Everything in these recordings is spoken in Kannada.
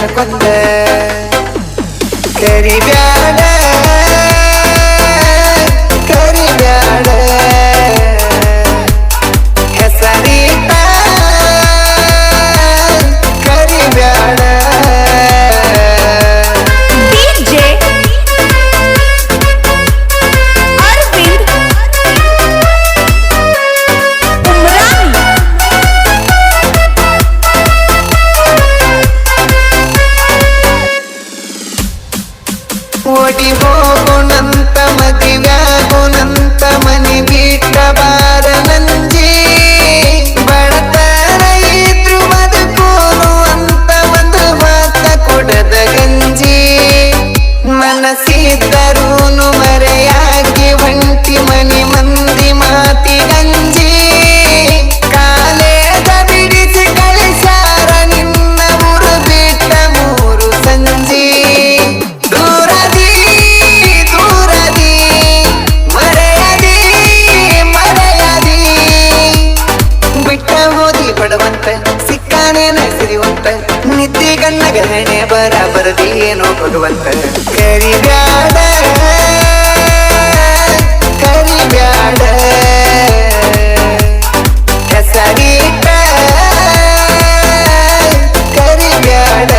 ಕೊಂದ ಕರಿಬ್ಯಾಡ ಕರಿಬ್ಯಾಡ ಹೆಸರಿತ ಕರಿಬ್ಯಾಡ ಡಿಜೆ ಅರವಿಂದ್ ಉಮ್ರಾನ್ ಓಡಿ ಹೋಗೋಣಂತ ಮದುವ್ಯಾಗೋಣಂತ ಮನೆ ಬಿಟ್ಟ ಬಾರ ನಂಜಿ ಬಡತನ ಇದ್ರು ಬದುಕೋನು ಅಂತ ಒಂದು ಮಾತ ಕೊಡದ ಗಂಜಿ ಮನಸ್ಸಿದ್ದರೂನು ಮರೆಯಾಗಿ ಒಂಟಿ ಮನೆ ಮಂದಿ ಮಾತಿ ಗಂಜಿ ಕಾಲೇದ ಬಿಡಿಸಿ ಕಳಿಸಾರ ನಿನ್ನ ಊರು ಬಿಟ್ಟ ಮೂರು ಸಂಜಿ ದೂರದಿ ದೂರದಿ ಮರೆಯದಿ ಮರೆಯದಿ ಬಿಟ್ಟ ಹೋದಿ ಬಡವಂತ ಸಿಕ್ಕಾನೇನ ಸಿರಿವಂತ ನಿದ್ದೆ ಗಣ್ಣಗ ಹಣೆ ಬರದಿ ಏನೋ ಭಗವಂತ ಕರಿಬ್ಯಾಡ ಕರಿಬ್ಯಾಡ ಹೆಸರಿಟ್ಟ ಕರಿಬ್ಯಾಡ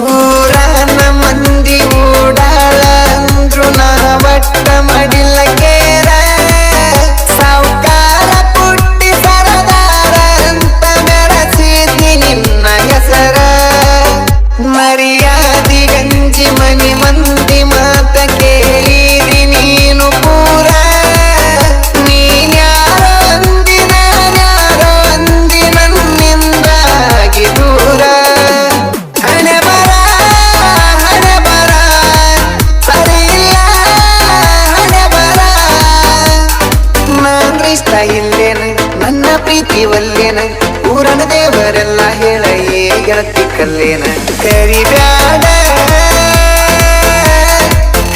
ಊರನ ಮಂದಿ ಓಡಾಳ ಅಂದ್ರು ನಾ ಒಟ್ಟ ಮಡಿಲ ಕೇರ ಸಾವುಕಾರ ಪುಟ್ಟಿ ಸರದಾರ ಅಂತ ಮೆರಸಿದಿ ನಿನ್ನ ಹೆಸರ ಮರ್ಯಾದಿ ಗಂಜಿ ಮನಿ ಮಂದಿ ಮಾತ ಕೇಳಿದಿ ನೀನು ಪೂರ ನೀನ್ಯಾರೋ ಅಂದಿ ನಾನ್ಯಾರೋ ಅಂದಿ ನನ್ನಿಂದಾಗಿ ದೂರ ಹಣೆ ಬರ ಸರಿಯಿಲ್ಲ ಹಣೆ ಬರ ನಾನ್ ಇಷ್ಟ ಇಲ್ಲೇನ ನನ್ನ ಪ್ರೀತಿ ಒಲ್ಲೇನ ಊರನ ದೇವರೆಲ್ಲ ಹೇಳ ಏ ಗೆಳತಿ ಕಲ್ಲೇನ ಕರಿಬ್ಯಾಡ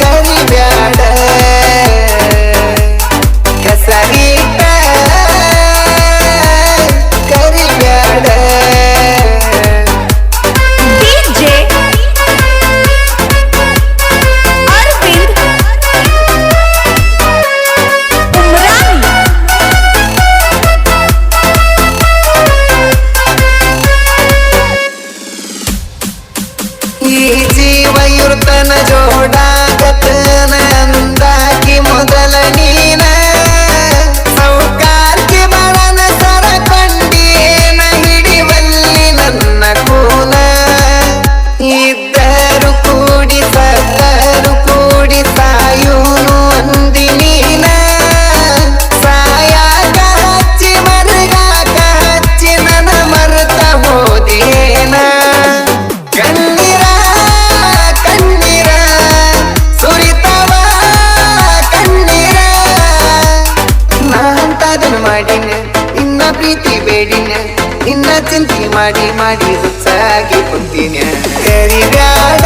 ಕರಿಬ್ಯಾಡ ಹೆಸರಿಟ್ಟ ಕರಿಬ್ಯಾಡ ಡಿಜೆ ಅರವಿಂದ್ ಉಮ್ರಾನ್ ಈ ಜೀವ ಇರ್ತನ ಜೋಡಾಗತನ ಅಂದಾಗಿ ಮೊದಲ ನೀನ ಸೌಕಾರ್ಗೆ ಬರನ ಸರಕೊಂಡೇನ ಹಿಡಿವಲ್ಲಿ ನನ್ನ ಕೂನ ಇದ್ದರು ಕೂಡಿ ಸತ್ತರು ಕೂಡಿ ಸಾಯೂನು ಅಂದಿ ನೀನ ಸಾಯಾಗ ಹಚ್ಚಿ ಮರಗಾಕ ಹಚ್ಚಿ ನನ್ನ ಮರೆತ ಹೋದೇನ ಕಣ್ಣೀರ ಕಣ್ಣೀರ ಸುರಿತವ ಕಣ್ಣೀರ ನಾ ಅಂತದನ್ನು ಮಾಡಿನ ನಿನ್ನ ಪ್ರೀತಿ ಬೇಡಿನ ನಿನ್ನ ಚಿಂತೆ ಮಾಡಿ ಮಾಡಿ ಹುಚ್ಚಾಗಿ ಕುಂತಿನ ಕರಿಬ್ಯಾಡ